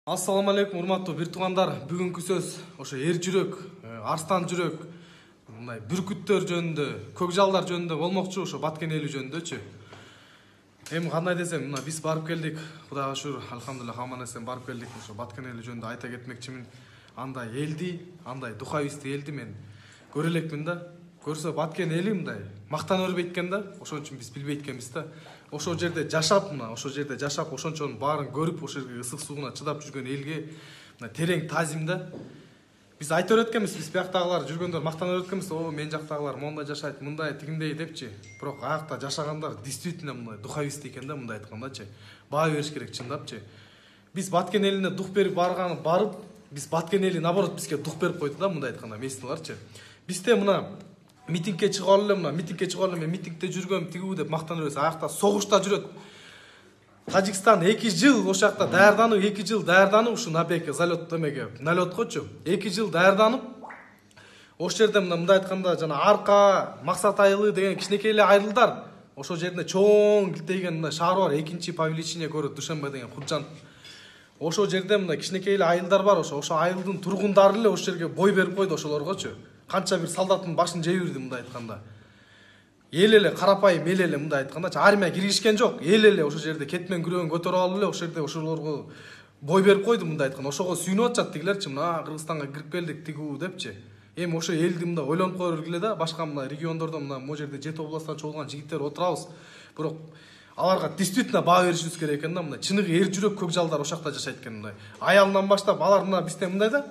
Assalamu алейкум, урматтуу бир туугандар. Бүгүнкү сөз ошо эр жүрөк, арстан жүрөк, мындай бүркүттөр жөнүндө, көкжалдар жөнүндө болмокчу, ошо Баткен эли жөнүндөчү. Эми кандай десем, мына биз барып келдик. Кудайга шүгүр, алхамдулилlah, аман эсен барып келдик. Ошо Баткен эли жөнүндө айта кетмекчимин. Андай элди, андай духовистий элди мен көрө элекмин да. Көрсө Баткен эли мындай мактан өрбөйт экен да. Ошон үчүн биз билбейт экенбиз да. Ошол жерде жашап, ошончонун баарын көрүп, ошол жерге ысык сууна чыдап жүргөн элге мына терең таазим да. Биз айтып өткөнбүз, биз бияктагылар жүргөндөр мактанып өткөнбүз, о мен жактагылар мондай жашайт, мындай тигиндей депчи. Бирок аякта жашагандар действительно мындай духовистий экен да, мындай айткандачы. Баа бериш керек чындапчы. Биз Баткен элине дух берип барып, биз Баткен эли наоборот бизге дух берип койду да, мындай айтканда, месиналарчы. Бизде мына митингке чыгып эле, мен митингде жүргөм, тигүү деп мактанып жүрөбүз. Аякта согушта жүрөт. Тажикстан 2 жыл ошол жакта даярданып, 2 жыл даярданып, ушу набекке, залет демеге, налеткочу 2 жыл даярданып, ошол жерде мындай айтканда жана арка, максат айылы деген кичинекей эле айылдар, ошол жерде чоң килтейген мындай шаар бар, 2-чи павеличине көрөт, Душанбе деген Куржан. Ошол жерде мындай кичинекей эле айылдар бар, ошо айылдын тургундары эле ошол жерге бой берип койду ошолоргочу. Канча бир солдаттын башын жейбирди мындай айтканда. Эл эле карапайым эл эле мындай айткандачы, армия киргишкен жок. Эл эле ошол жерде кетмен күрөөгүн көтөрүп алып эле ошол жерде ошолорго бой берип койду мындай айтканда. Ошого сүйүнүп атышат тигилерчи, мына Кыргызстанга кирип келдик тигүү депчи. Эми ошо элди мындай ойлонуп кое бергиле да, башка мына региондордо мына могу жерде 7 областтан чогулган жигиттер отурабыз. Бирок аларга действительно баа беришибиз керек экен да, мындай чыныгы эр жүрөк көкжалдар ошол жакта жашайт экен мындай. Аялынан баштап алар мына бизде мындай да.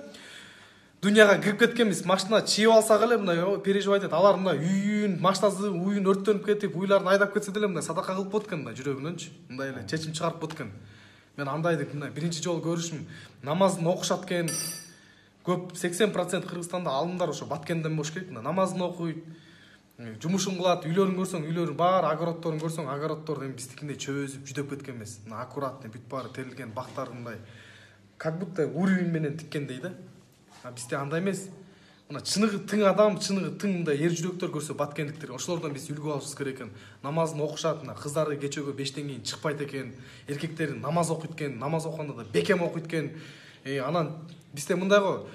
Дүйнөгө кирип кеткенбиз, машина чийип алсак эле мындай переживать этет. Алар мындай үйүн, машинасы үйүн өрттөнүп кетип, уйларын айдап кетсе деле мындай садака кылып койт экен мындай жүрөгүнөнчү. Мындай эле чечим чыгарып койт экен. Мен андайды мындай биринчи жолу көрүшүм. Намазын окушат экен. Көп 80% Кыргызстанда алымдар ошо Баткенден болуш керек. Намазын окуйт, жумушун кылат, үйлөрүн көрсөң, үйлөрү бар, огородторун көрсөң, огородтор эми биздикиндей чөзүп, жүдөп кеткен эмес. Мына аккуратный, бүт баары терилген, бактар мындай как будто уровень менен тиккендей да. Бизде андай эмес. Мына чыныгы тың адам, чыныгы тың мындай эр жүрөктөр көрсө Баткендиктер, ошолордон биз үлгү алышыбыз керек экен. Намазын окушат, мына кыздары кечөөгө 5тен кийин чыкпайт экен, эркектер намаз окуйт экен, намаз окуганда да бекем окуйт экен. Анан бизде мындай го,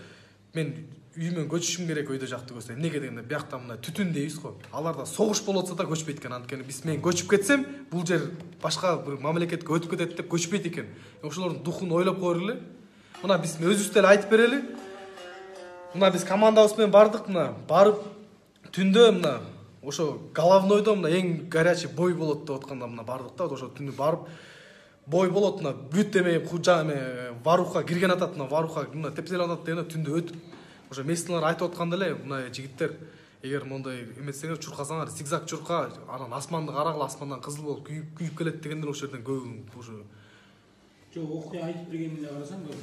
мен үйүмөн көчүшүм керек өйдө жакты көрсө. Эмнеге дегенде, биякта мына түтүн дейбиз го. Аларда согуш болуп атса да көчпөйт экен. Анткени биз мен көчүп кетсем, бул жер башка бир мамлекетке өтүп кетет деп көчпөйт экен. Ошолордун духун ойлоп койгула. Мына биз өзүбүз деле айтып берели. Мына биз командабыз менен бардык, мына барып түндө мына ошо головнойдо мына эң горячий бой болот деп атканда мына бардык да, ошо түндө барып бой болот, мына бүт эме Кужа эме Варуха кирген атат, мына Варуха мына тепселеп атат дегенде түндө өтүп ошо месиналар айтып атканда эле мына жигиттер эгер мондай эметсеңер чуркасаңар, зигзаг чурка, анан асманды карагыла, асмандан кызыл болуп күйүп келет дегендер ошол жерден көбүн ошо Жо окуя айтып бергенмин деп карасаң да.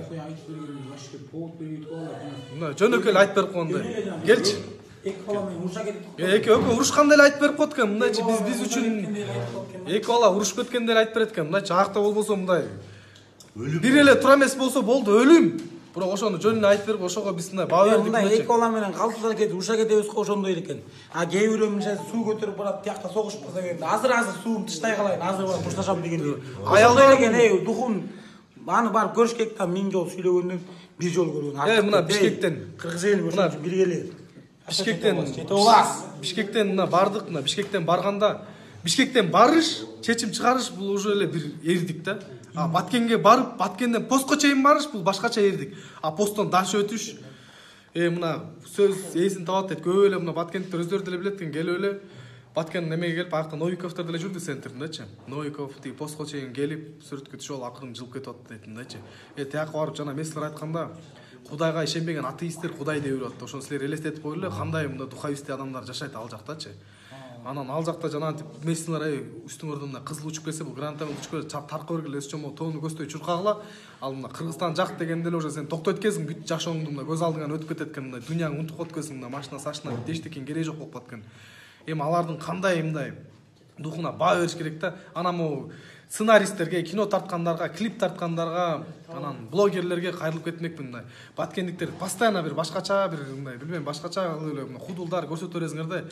Окуя айтып бергенмин, башка повод бербейт го. Мына жөнөкөй айтып берип койгондой. Келчи. Эки бала менен уруша кетип. Экөө урушкандай эле айтып берип койт экен. Мындайчы биз үчүн эки бала урушуп кеткенде эле айтып берет экен. Мындайчы акта болбосо мындай бир эле тура эмес болсо болду, өлүм. Бирок ошону жөнүнө айтып берип, ошого биз мындай баа бердик. Мындай эки бала менен калтырда кетип уруша кетебиз го, ошондой экен. Кээ бирөө мынча суу көтөрүп барат, тиякта согушуп калса керек. Азыр сууну тыштай калайын, азыр барып мушташам дегендей. Аялдар деген духун аны барып көрүш керек да, 1000 жолу сүйлөгөндөн бир жолу көргөн. Мына Бишкектен, Кыргыз эли мына биргеле. Бишкектен мына бардык, мына Бишкектен барганда, Бишкектен барыш, чечим чыгарыш бул уже эле бир эрдик да. Баткенге барып, Баткенден постко чейин барыш бул башкача эрдик. Посттон дальше өтүш, мына сөз эсин табат дейт. Көп эле мына Баткендиктер өздөрү деле билет экен, келип эле Баткен немеге келип, аякта Новиковдор деле жүрдү центрдечи. Новиков тиги постко чейин келип, сүрөткө түшүп алып акырын жылып кетип атты дейт мындайчы. Тияка барып жана месилер айтканда, Кудайга ишенбеген атеисттер Кудай деп жүрөт. Ошону силер элестетип койгула, кандай мында духовистий адамдар жашайт ал жактачы. Анан ал жакта жана месилер үстүңөрдөн мына кызыл учуп келсе, бул гранатамен учуп келсе, таркы бергиле, өсчөмө тоону көздөй чуркагыла. Ал мына Кыргызстан жак дегенде эле уже сен токтойт экенсиң, бүт жашооңду мына көз алдыңан өтүп кетет экен, мына дүйнөңдү унутуп койт экенсиң, мына машина сашына эчтеке кереги жок болуп калат экен. Эми алардын кандай мындай духуна баа бериш керек да. Анан могу сценаристтерге, кино тарткандарга, клип тарткандарга, анан блогерлерге кайрылып кетмекмин. Мындай Баткендиктер постоянно бир башкача, бир мындай билбейм, башкача эле худулдар көрсөтө бересиңер да.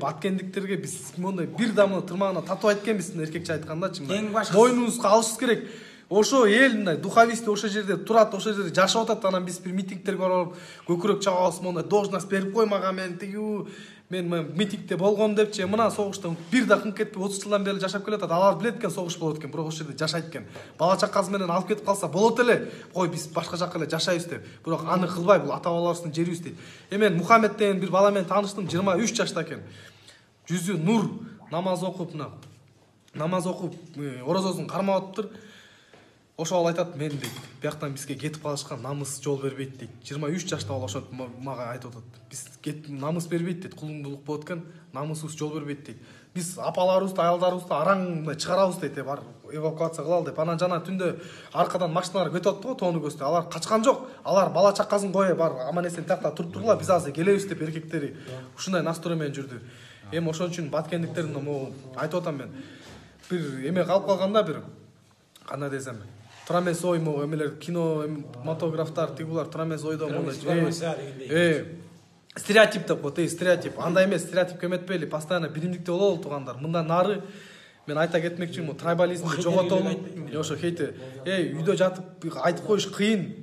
Баткендиктерге биз мондай бир дамы тырмагына татуу айткенбиз, эркекче айткандачы. Мойнубузга алышыбыз керек. ошо эл мындай духовист ошо жерде турат, ошо жерде жашап атат. Анан биз бир митингтерге барып көкүрөк чагабыз, мондай должность берип кой мага, мен тигүү мен митингде болгом депчи. Мына согуштан бир да кынк кетпей 30 жылдан бери жашап келатат. Алар билет экен согуш болот экен, бирок ошо жерде жашайт экен. Бала чакасы менен алып кетип калса болот эле. Кой биз башка жакка эле жашайбыз деп. Бирок аны кылбай, бул ата бабаларыбыздын жерибиз дейт. Мен Мухаммед деген бир бала менен тааныштым, 23 жашта экен. Жүзү нур, намаз окуп, орозосун кармап атыптыр. Ошо ал айтат, мен дейт, бияктан бизге кетип калышка намыс жол бербейт дейт. 23 жашта ал ошо мага айтып атат. Биз намыс бербейт дейт, кулуңдулук болот экен, намысыбыз жол бербейт дейт. Биз апаларыбызды, аялдарыбызды араң чыгарабыз дейт, бар эвакуация кылалы деп. Анан жана түндө аркадан машиналар көтүп атты го, тоону көстө. Алар качкан жок. Алар бала чакасын коюп, бар аман эсен тиякта туруп тургула, биз азыр келебиз деп эркектери ушундай настрой менен жүрдү. Ошон үчүн баткендиктердин айтып атам мен. Бир эме калып калганда, бир кандай десем, тура эмес ой, эмелер кинематографтар тигулар тура эмес ойдо стереотип деп коет, стереотип. Андай эмес, стереотипке эметпейли, постоянно биримдикте бололу туугандар. Мындан нары мен айта кетмекчимин, трайбализмди жоготолу. Ошо хейте, үйдө жатып айтып коюш кыйын.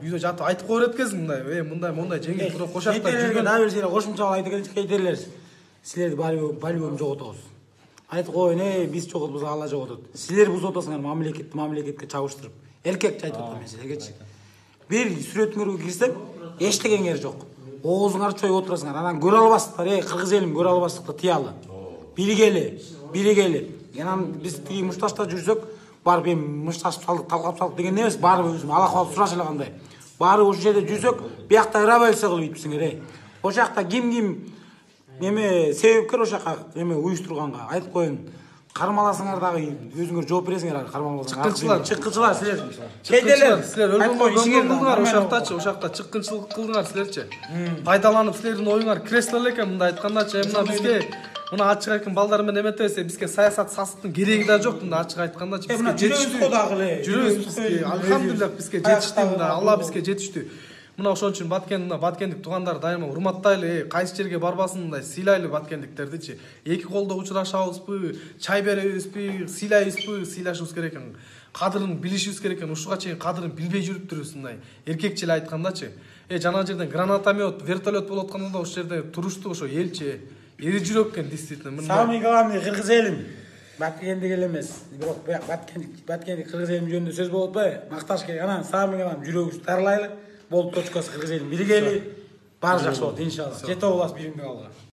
Үйдө жатып айтып кое берет экенсиң мындай, мондай жеңил туруп кошакта жүргөн. Дагы бир силер кошумча айта кетчи кейтерлер. Силерди балбөм жоготобуз. Айтып коеюн, биз жоготубуз, Алла жоготот. Силер бузуп атасыңар мамлекетке чабыштырып. Эркекче айтып атам мен силергечи. Бир сүрөтүңөргө кирсем, эчтегеңер жок. Оозуңарды чоюп отурасыңар. Анан көрө албастыктар, кыргыз элим көрө албастыкты тыялы. Биригели. Анан биз тиги мушташта жүрсөк, барып мушташып салдык, талкап салдык деген эмес, барып өзүм ала калып сураша элекандай. Барып ошол жерде жүрсөк, биякта революция кылып ийипсиңер. Ошол жакта ким себепкер ошол жака уюштурганга айтып коеюн. Кармаласыңар дагы өзүңөр жооп бересиңер, кармаласаңар. Чыккынчылар силер. Силер өлгөнгө ошол жакта чыккынчылык кылдыңар силерчи. Пайдаланып силердин оюңар кресло эле экен, мындай айткандачы, мына бизге мына ачык айткан балдар менен эметебиз, бизге саясат сасыктын кереги да жок, мында ачык айткандачы. Бизге жетиштүү дагы эле. Жүрөбүз, алхамдулилlah бизге жетиштүү, Алла бизге жетиштүү. Мына ошон үчүн баткендик туугандар дайыма урматтайлы, кайсы жерге барбасын мындай сыйлайлы баткендиктердичи. Эки колдо учурашабызбы, чай беребизби, сыйлайбызбы, сыйлашыбыз керек экен. Кадырын билишибиз керек экен. Ушуга чейин кадырын билбей жүрүптүрбүз мындай. Эркекче эле айткандачы. Жана жерден гранатомет, вертолет болуп атканда да ошол жерде турушту ошо элчи. Эри жүрөк экен действительно. Самый главный кыргыз элим. Баткендик эле эмес. Бирок баткендик кыргыз элим жөнүндө сөз болуп атпайбы? Макташ керек. Анан самый главный жүрөгүбүздү дарылайлы. Болуп точкасы кыргыз элим биригели. Баары жакшы болот иншалла. Жете боласыз биримдик алга.